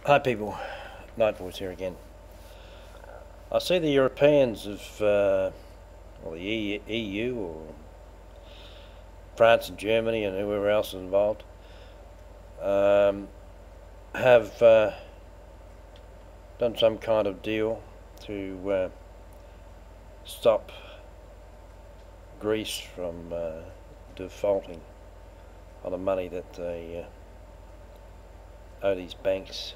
Hi people, Night Voice here again. I see the Europeans or the EU or France and Germany and whoever else is involved, have done some kind of deal to stop Greece from defaulting on the money that they owe these banks.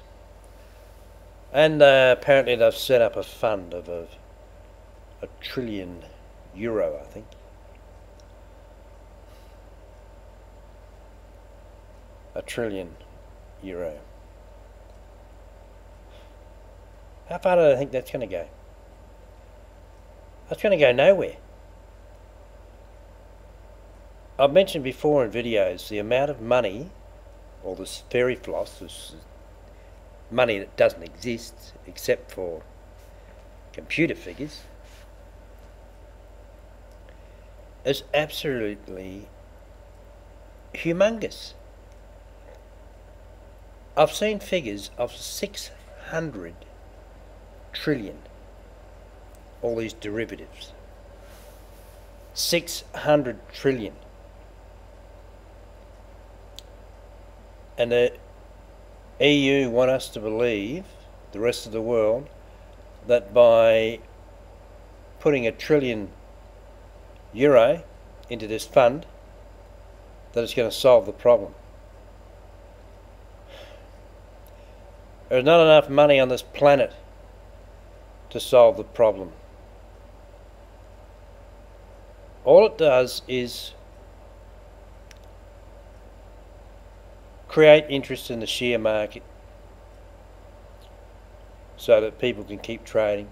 And apparently they've set up a fund of a trillion euro, I think. A trillion euro. How far do I think that's going to go? That's going to go nowhere. I've mentioned before in videos the amount of money, or this fairy floss, this money that doesn't exist except for computer figures, is absolutely humongous. I've seen figures of 600 trillion, all these derivatives. 600 trillion. And the EU want us to believe, the rest of the world, that by putting a trillion euro into this fund, that it's going to solve the problem. There's not enough money on this planet to solve the problem. All it does is create interest in the share market so that people can keep trading.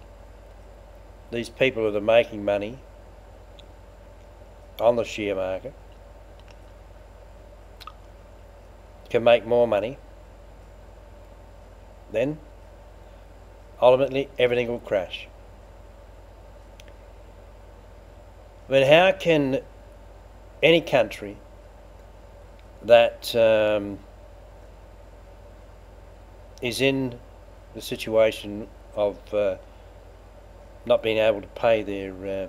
These people that are making money on the share market can make more money. Then ultimately everything will crash. But how can any country that is in the situation of not being able to pay their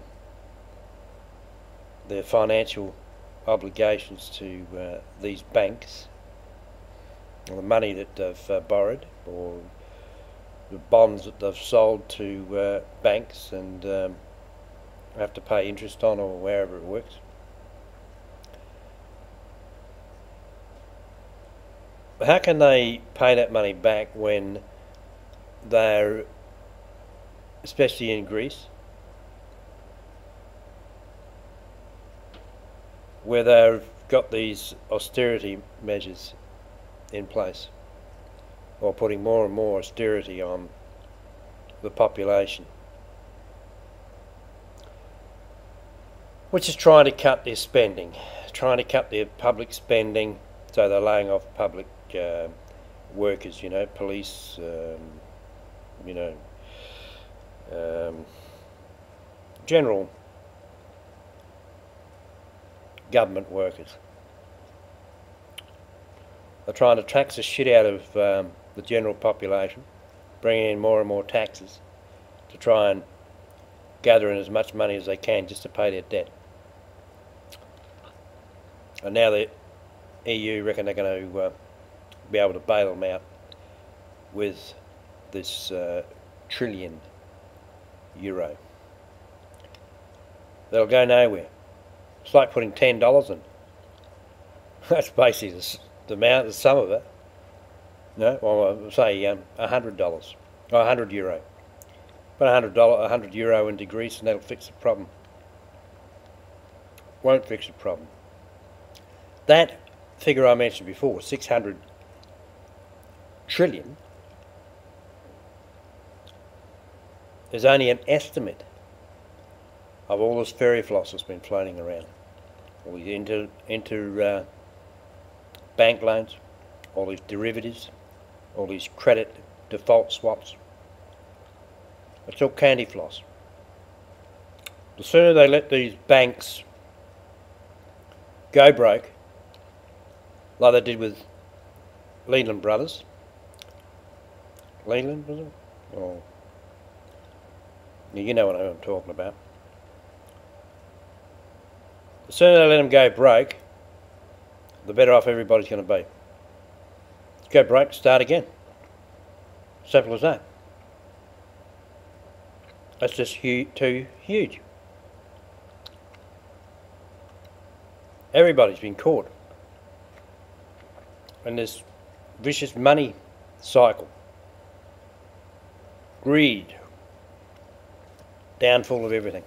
financial obligations to these banks, or the money that they've borrowed, or the bonds that they've sold to banks and have to pay interest on, or wherever it works. How can they pay that money back when they're, especially in Greece, where they've got these austerity measures in place, or putting more and more austerity on the population, which is trying to cut their spending, trying to cut their public spending, so they're laying off public workers, police, general government workers. They're trying to tax the shit out of the general population, bringing in more and more taxes to try and gather in as much money as they can just to pay their debt. And now the EU reckon they're going to be able to bail them out with this trillion euro. They'll go nowhere. It's like putting $10 in. That's basically the amount, the sum of it. No, well, say $100 or €100. Put €100 into Greece and that'll fix the problem. Won't fix the problem. That figure I mentioned before, 600 trillion, is only an estimate of all this fairy floss that's been floating around. All these inter bank loans, all these derivatives, all these credit default swaps. It's all candy floss. The sooner they let these banks go broke, like they did with Lehman Brothers, Leland, was it? Or, you know what I'm talking about. The sooner they let them go broke, the better off everybody's going to be. Go broke, start again. Simple as that. That's just too huge. Everybody's been caught in this vicious money cycle. Greed. Downfall of everything.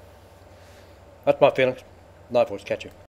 That's my feelings. Night voice, catch you.